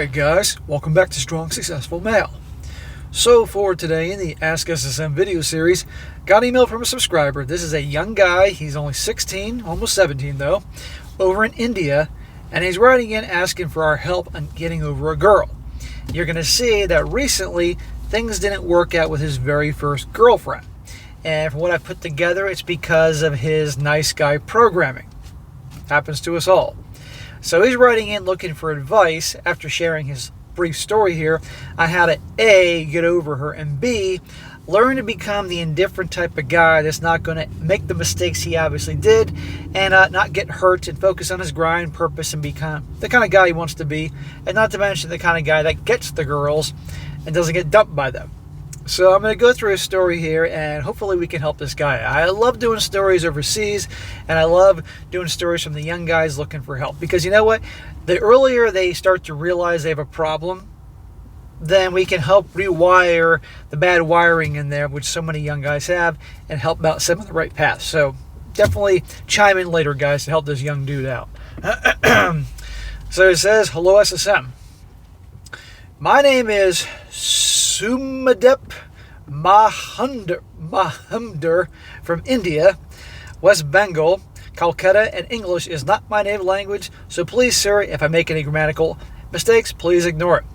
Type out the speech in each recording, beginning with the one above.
Alright guys, welcome back to Strong Successful Male. So for today in the Ask SSM video series, got an email from a subscriber. This is a young guy, he's only 16, almost 17 though, over in India, and he's writing in asking for our help on getting over a girl. You're going to see that recently things didn't work out with his very first girlfriend. And from what I've put together, it's because of his nice guy programming. Happens to us all. So he's writing in looking for advice after sharing his brief story here on how to A, get over her, and B, learn to become the indifferent type of guy that's not going to make the mistakes he obviously did and not get hurt and focus on his grind, purpose, and become the kind of guy he wants to be, and not to mention the kind of guy that gets the girls and doesn't get dumped by them. So I'm going to go through his story here, and hopefully we can help this guy. I love doing stories overseas, and I love doing stories from the young guys looking for help. Because you know what? The earlier they start to realize they have a problem, then we can help rewire the bad wiring in there, which so many young guys have, and help them out, set them on the right path. So definitely chime in later, guys, to help this young dude out. So it says, hello, SSM. My name is Sumadep Mahamder from India, West Bengal, Calcutta, and English is not my native language, so please, sir, if I make any grammatical mistakes, please ignore it.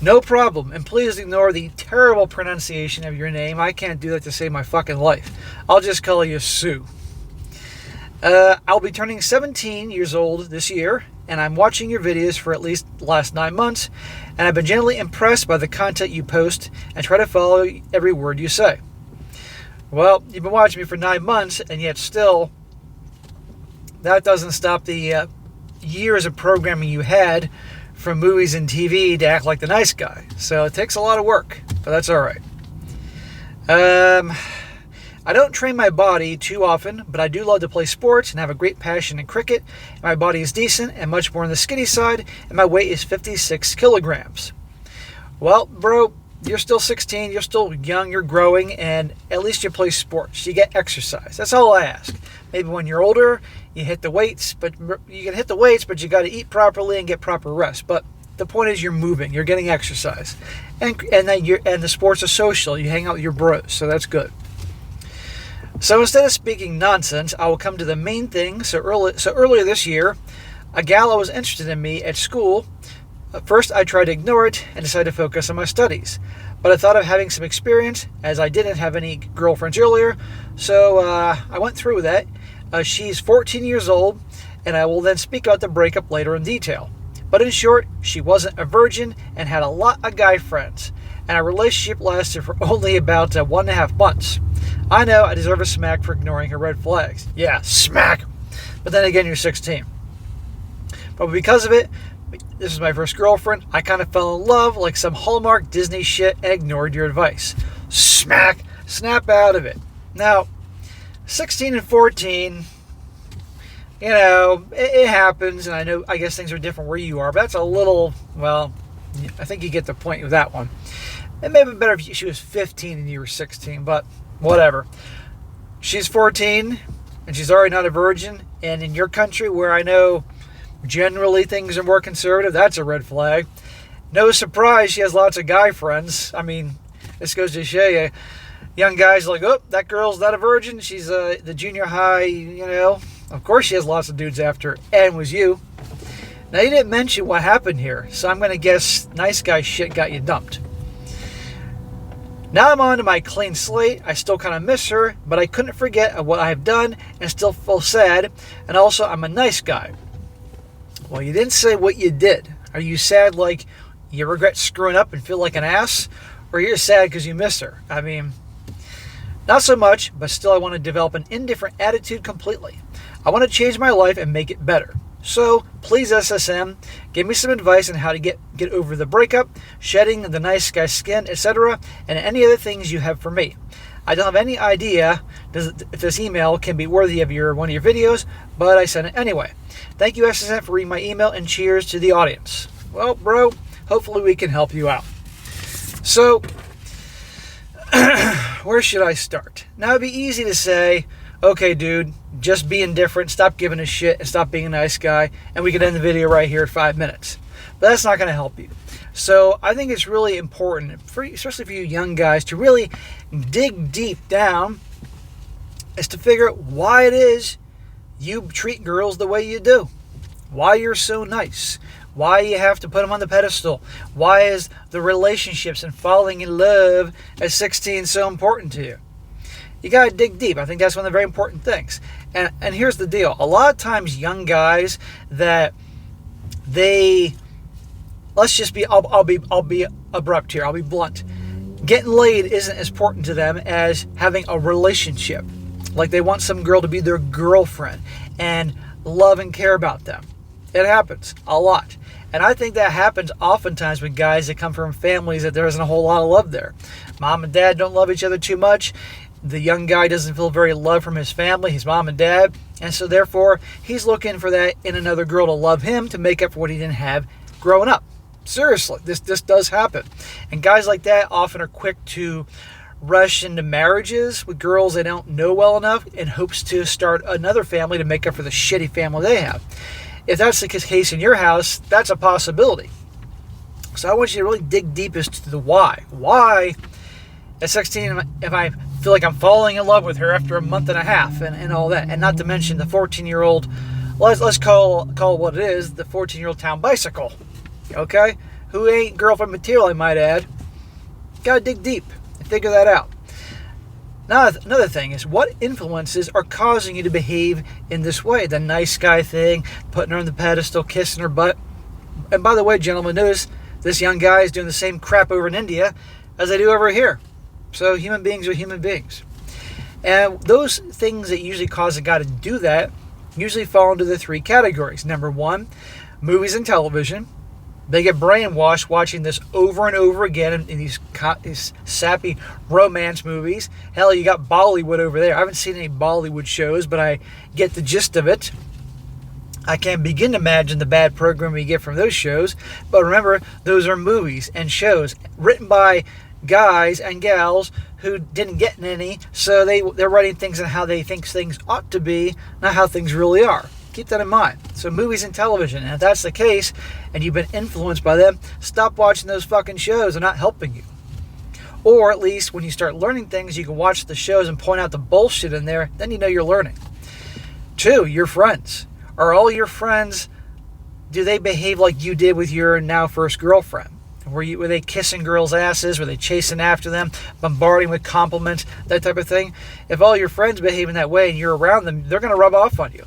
No problem, and please ignore the terrible pronunciation of your name. I can't do that to save my fucking life. I'll just call you Sue. I'll be turning 17 years old this year, and I'm watching your videos for at least the last 9 months, and I've been generally impressed by the content you post and try to follow every word you say. Well, you've been watching me for 9 months, and yet still, that doesn't stop the years of programming you had from movies and TV to act like the nice guy. So it takes a lot of work, but that's all right. I don't train my body too often, but I do love to play sports and have a great passion in cricket. My body is decent and much more on the skinny side, and my weight is 56 kilograms. Well, bro, you're still 16, you're still young, you're growing, and at least you play sports. You get exercise. That's all I ask. Maybe when you're older, you hit the weights, but you can hit the weights, but you got to eat properly and get proper rest. But the point is you're moving, you're getting exercise. And the sports are social. You hang out with your bros, so that's good. So instead of speaking nonsense, I will come to the main thing. So earlier this year, a gal was interested in me at school. At first, I tried to ignore it and decided to focus on my studies. But I thought of having some experience, as I didn't have any girlfriends earlier. So I went through with that. She's 14 years old, and I will then speak about the breakup later in detail. But in short, she wasn't a virgin and had a lot of guy friends. And our relationship lasted for only about 1.5 months. I know I deserve a smack for ignoring her red flags. Yeah, smack! But then again, you're 16. But because of it, this is my first girlfriend, I kind of fell in love like some Hallmark Disney shit and ignored your advice. Smack! Snap out of it. Now, 16 and 14, you know, it happens, and I guess things are different where you are, but that's a little, well, I think you get the point with that one. It may have been better if she was 15 and you were 16, but whatever. She's 14, and she's already not a virgin, and in your country, where I know generally things are more conservative, that's a red flag. No surprise she has lots of guy friends. I mean, this goes to show you, young guys are like, oh, that girl's not a virgin, she's the junior high, you know. Of course she has lots of dudes after her, and was you. Now, you didn't mention what happened here, so I'm going to guess nice guy shit got you dumped. Now I'm on to my clean slate. I still kind of miss her, but I couldn't forget what I have done and still feel sad. And also, I'm a nice guy. Well, you didn't say what you did. Are you sad like you regret screwing up and feel like an ass? Or you're sad because you miss her? I mean, not so much, but still I want to develop an indifferent attitude completely. I want to change my life and make it better. So, please SSM, give me some advice on how to get over the breakup, shedding the nice guy skin, etc., and any other things you have for me. I don't have any idea if this email can be worthy of one of your videos, but I sent it anyway. Thank you, SSM, for reading my email, and cheers to the audience. Well, bro, hopefully we can help you out. So, where should I start? Now, it'd be easy to say, okay, dude, just be indifferent, stop giving a shit, and stop being a nice guy, and we can end the video right here at 5 minutes. but that's not going to help you. So I think it's really important, especially for you young guys, to really dig deep down as to figure out why it is you treat girls the way you do. Why you're so nice. Why you have to put them on the pedestal. Why is the relationships and falling in love at 16 so important to you? You got to dig deep. I think that's one of the very important things. And here's the deal. A lot of times young guys that let's just be, I'll be abrupt here. I'll be blunt. Getting laid isn't as important to them as having a relationship. Like they want some girl to be their girlfriend and love and care about them. It happens a lot. And I think that happens oftentimes with guys that come from families that there isn't a whole lot of love there. Mom and dad don't love each other too much. The young guy doesn't feel very loved from his family, his mom and dad. And so therefore, he's looking for that in another girl to love him to make up for what he didn't have growing up. Seriously, this does happen. And guys like that often are quick to rush into marriages with girls they don't know well enough in hopes to start another family to make up for the shitty family they have. If that's the case in your house, that's a possibility. So I want you to really dig deep as to the why. Why, at 16, if I feel like I'm falling in love with her after a month and a half and all that, and not to mention the 14-year-old, let's call it what it is, the 14-year-old town bicycle, okay? Who ain't girlfriend material, I might add. Gotta dig deep and figure that out. Now, another thing is, what influences are causing you to behave in this way? The nice guy thing, putting her on the pedestal, kissing her butt. And by the way, gentlemen, notice this young guy is doing the same crap over in India as they do over here. So human beings are human beings. And those things that usually cause a guy to do that usually fall into the three categories. Number one, movies and television. They get brainwashed watching this over and over again in these sappy romance movies. Hell, you got Bollywood over there. I haven't seen any Bollywood shows, but I get the gist of it. I can't begin to imagine the bad programming you get from those shows. But remember, those are movies and shows written by guys and gals who didn't get any, so they're writing things on how they think things ought to be, not how things really are. Keep that in mind. So movies and television, and if that's the case, and you've been influenced by them, stop watching those fucking shows. They're not helping you. Or at least when you start learning things, you can watch the shows and point out the bullshit in there, then you know you're learning. 2, your friends. Are all your friends, do they behave like you did with your now first girlfriend? Were they kissing girls' asses? Were they chasing after them, bombarding with compliments, that type of thing? If all your friends behave in that way and you're around them, they're going to rub off on you.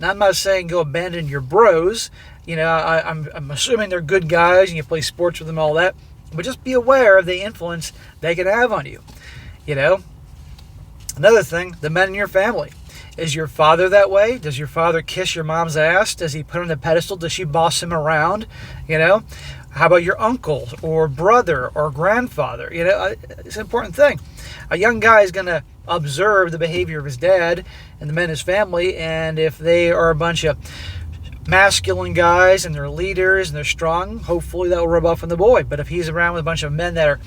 Now, I'm not saying go abandon your bros. You know, I'm assuming they're good guys and you play sports with them, all that. But just be aware of the influence they can have on you. You know? Another thing, the men in your family. Is your father that way? Does your father kiss your mom's ass? Does he put her on the pedestal? Does she boss him around? You know? How about your uncle or brother or grandfather? You know, it's an important thing. A young guy is going to observe the behavior of his dad and the men in his family, and if they are a bunch of masculine guys and they're leaders and they're strong, hopefully that will rub off on the boy. But if he's around with a bunch of men that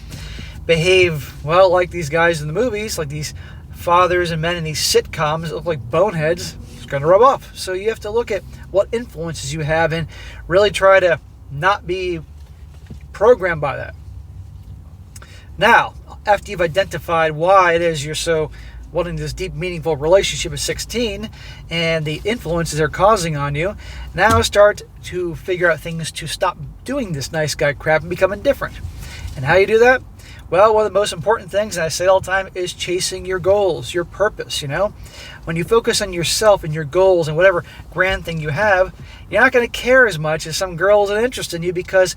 behave, well, like these guys in the movies, like these fathers and men in these sitcoms that look like boneheads, it's going to rub off. So you have to look at what influences you have and really try to not be programmed by that. Now, after you've identified why it is you're so wanting this deep, meaningful relationship at 16 and the influences they're causing on you, now start to figure out things to stop doing this nice guy crap and become indifferent. And how you do that? Well, one of the most important things, and I say it all the time, is chasing your goals, your purpose, you know? When you focus on yourself and your goals and whatever grand thing you have, you're not going to care as much as some girl is interested in you, because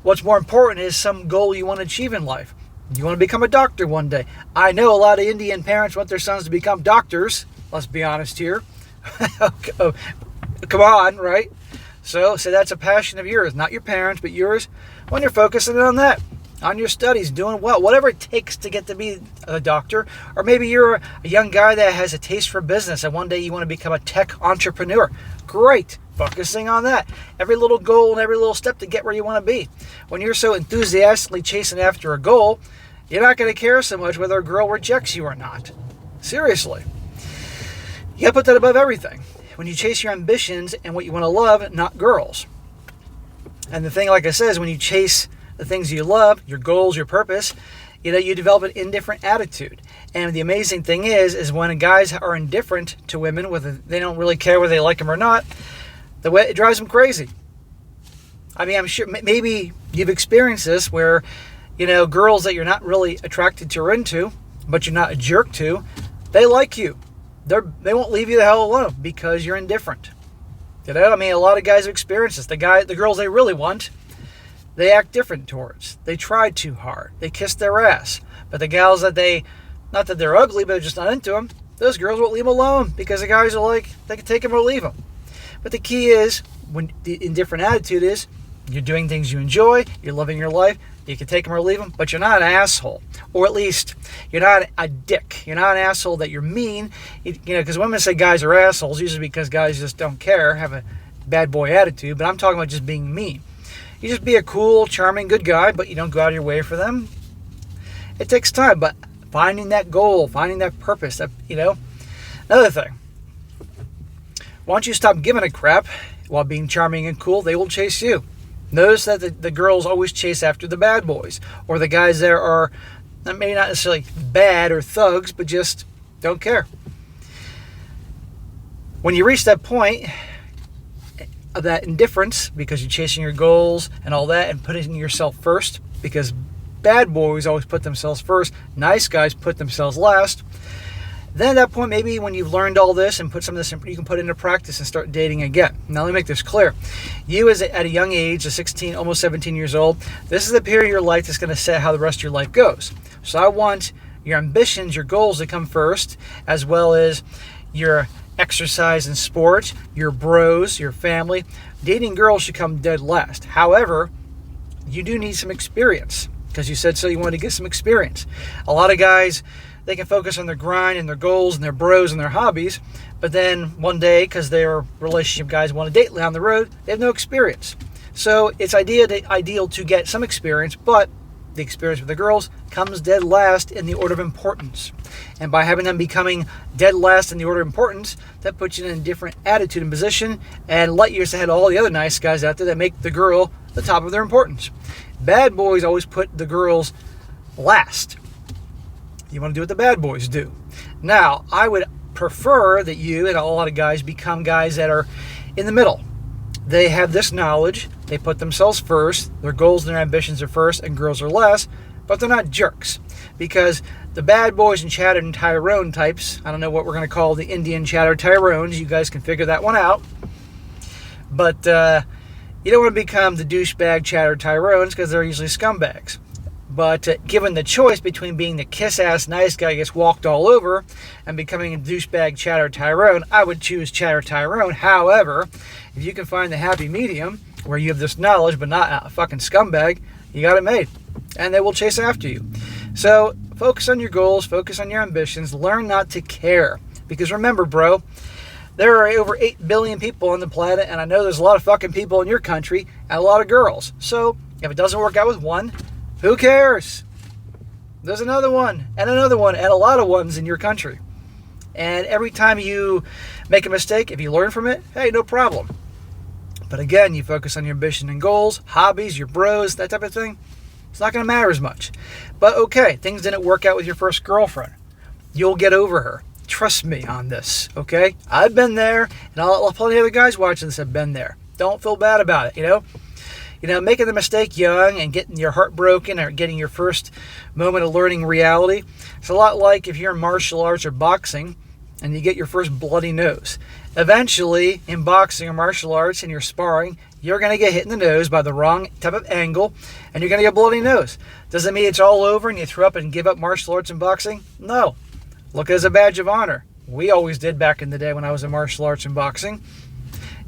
what's more important is some goal you want to achieve in life. You want to become a doctor one day. I know a lot of Indian parents want their sons to become doctors. Let's be honest here. Come on, right? So that's a passion of yours, not your parents, but yours. When you're focusing on that, on your studies, doing well, whatever it takes to get to be a doctor. Or maybe you're a young guy that has a taste for business and one day you want to become a tech entrepreneur. Great. Focusing on that. Every little goal and every little step to get where you want to be. When you're so enthusiastically chasing after a goal, you're not going to care so much whether a girl rejects you or not. Seriously. You got to put that above everything. When you chase your ambitions and what you want to love, not girls. And the thing, like I said, is when you chase the things you love, your goals, your purpose, you develop an indifferent attitude. And the amazing thing is when guys are indifferent to women, whether they don't really care whether they like them or not, it drives them crazy. I mean, I'm sure maybe you've experienced this where, girls that you're not really attracted to or into, but you're not a jerk to, they like you. They won't leave you the hell alone because you're indifferent. I mean, a lot of guys have experienced this. The girls they really want, they act different towards. They try too hard. They kiss their ass. But the gals that not that they're ugly, but they're just not into them, those girls won't leave them alone because the guys are like, they can take them or leave them. But the key is, when the indifferent attitude is, you're doing things you enjoy, you're living your life, you can take them or leave them, but you're not an asshole. Or at least, you're not a dick. You're not an asshole that you're mean. Because women say guys are assholes, usually because guys just don't care, have a bad boy attitude. But I'm talking about just being mean. You just be a cool, charming, good guy, but you don't go out of your way for them. It takes time, but finding that goal, finding that purpose, Another thing. Once you stop giving a crap while being charming and cool, they will chase you. Notice that the girls always chase after the bad boys, or the guys that are maybe not necessarily bad or thugs, but just don't care. When you reach that point of that indifference, because you're chasing your goals and all that and putting yourself first, because bad boys always put themselves first, nice guys put themselves last, then at that point, maybe when you've learned all this and put some of this, you can put it into practice and start dating again. Now, let me make this clear. You, at a young age, 16, almost 17 years old, this is the period of your life that's going to set how the rest of your life goes. So I want your ambitions, your goals to come first, as well as your exercise and sport, your bros, your family. Dating girls should come dead last. However, you do need some experience, because you said so you wanted to get some experience. A lot of guys, they can focus on their grind and their goals and their bros and their hobbies, but then one day, because their relationship guys want to date down the road, they have no experience. So it's ideal to get some experience, but the experience with the girls comes dead last in the order of importance. And by having them becoming dead last in the order of importance, that puts you in a different attitude and position and light years ahead of all the other nice guys out there that make the girl the top of their importance. Bad boys always put the girls last. You want to do what the bad boys do. Now, I would prefer that you and a lot of guys become guys that are in the middle. They have this knowledge. They put themselves first. Their goals and their ambitions are first, and girls are less. But they're not jerks. Because the bad boys and Chatter and Tyrone types, I don't know what we're going to call the Indian Chatter Tyrones. You guys can figure that one out. But you don't want to become the douchebag Chatter Tyrones because they're usually scumbags. But given the choice between being the kiss-ass nice guy who gets walked all over and becoming a douchebag Chatter Tyrone, I would choose Chatter Tyrone. However, if you can find the happy medium where you have this knowledge but not a fucking scumbag, you got it made. And they will chase after you. So focus on your goals, focus on your ambitions, learn not to care. Because remember, bro, there are over 8 billion people on the planet, and I know there's a lot of fucking people in your country and a lot of girls. So if it doesn't work out with one, who cares? There's another one, and a lot of ones in your country. And every time you make a mistake, if you learn from it, hey, no problem. But again, you focus on your ambition and goals, hobbies, your bros, that type of thing. It's not going to matter as much. But okay, things didn't work out with your first girlfriend. You'll get over her. Trust me on this, okay? I've been there, and plenty of other guys watching this have been there. Don't feel bad about it, making the mistake young and getting your heart broken or getting your first moment of learning reality. It's a lot like if you're in martial arts or boxing and you get your first bloody nose. Eventually, in boxing or martial arts and you're sparring, you're going to get hit in the nose by the wrong type of angle and you're going to get a bloody nose. Does it mean it's all over and you throw up and give up martial arts and boxing? No. Look at it as a badge of honor. We always did back in the day when I was in martial arts and boxing.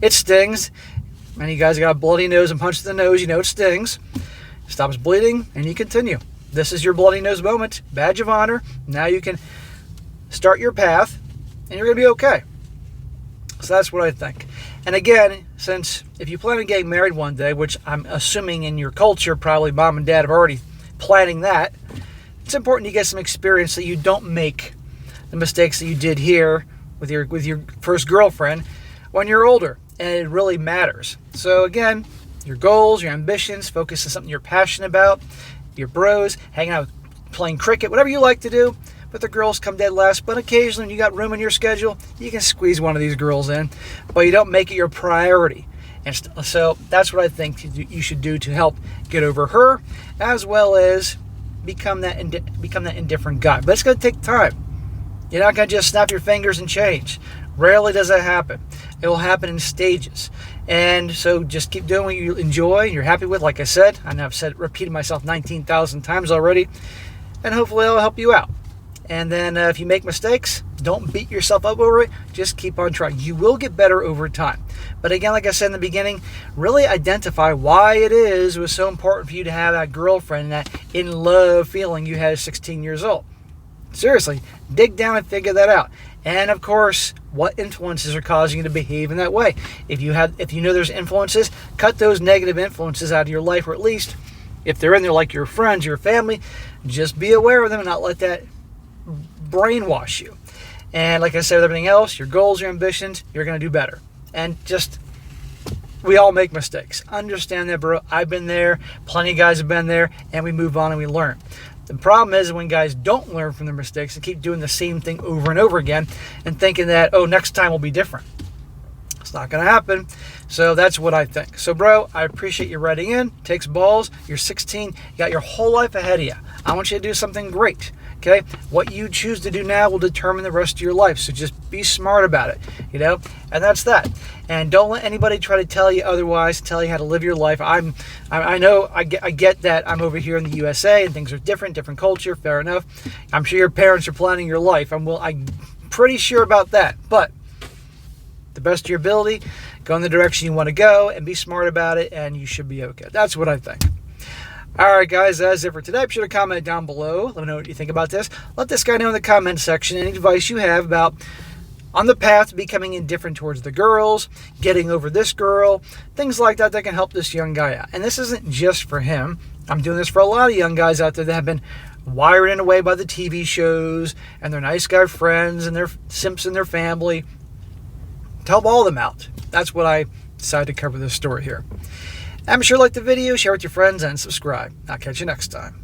It stings. And you guys got a bloody nose and punch to the nose, it stings. Stops bleeding, and you continue. This is your bloody nose moment, badge of honor. Now you can start your path, and you're going to be okay. So that's what I think. And again, since if you plan on getting married one day, which I'm assuming in your culture, probably mom and dad have already planning that, it's important you get some experience so you don't make the mistakes that you did here with your first girlfriend when you're older. And it really matters. So again, your goals, your ambitions, focus on something you're passionate about, your bros, hanging out, playing cricket, whatever you like to do. But the girls come dead last. But occasionally, when you got room in your schedule, you can squeeze one of these girls in, but you don't make it your priority. And so that's what I think you should do to help get over her, as well as become that indifferent guy. But it's going to take time. You're not going to just snap your fingers and change. Rarely does that happen. It will happen in stages. And so just keep doing what you enjoy, you're happy with. Like I said, I know I've repeated myself 19,000 times already, and hopefully it'll help you out. And then if you make mistakes, don't beat yourself up over it. Just keep on trying. You will get better over time. But again, like I said in the beginning, really identify why it was so important for you to have that girlfriend, that in love feeling you had at 16 years old. Seriously, dig down and figure that out. And of course, what influences are causing you to behave in that way? If you know there's influences, cut those negative influences out of your life, or at least if they're in there, like your friends, your family, just be aware of them and not let that brainwash you. And like I said, with everything else, your goals, your ambitions, you're going to do better. And just, we all make mistakes. Understand that, bro. I've been there. Plenty of guys have been there, and we move on and we learn. The problem is when guys don't learn from their mistakes and keep doing the same thing over and over again and thinking that, oh, next time will be different. It's not going to happen. So that's what I think. So, bro, I appreciate you writing in. Takes balls. You're 16. You got your whole life ahead of you. I want you to do something great. Okay? What you choose to do now will determine the rest of your life. So just be smart about it, And that's that. And don't let anybody try to tell you otherwise, tell you how to live your life. I know I get that I'm over here in the USA and things are different culture, fair enough. I'm sure your parents are planning your life. I'm pretty sure about that. But the best of your ability, go in the direction you want to go and be smart about it, and you should be okay. That's what I think. All right, guys, that's it for today. Be sure to comment down below. Let me know what you think about this. Let this guy know in the comment section any advice you have about on the path to becoming indifferent towards the girls, getting over this girl, things like that can help this young guy out. And this isn't just for him. I'm doing this for a lot of young guys out there that have been wired in a way by the TV shows and their nice guy friends and their simps in their family. To help all of them out. That's what I decided to cover this story here. I'm sure you like the video, share with your friends, and subscribe. I'll catch you next time.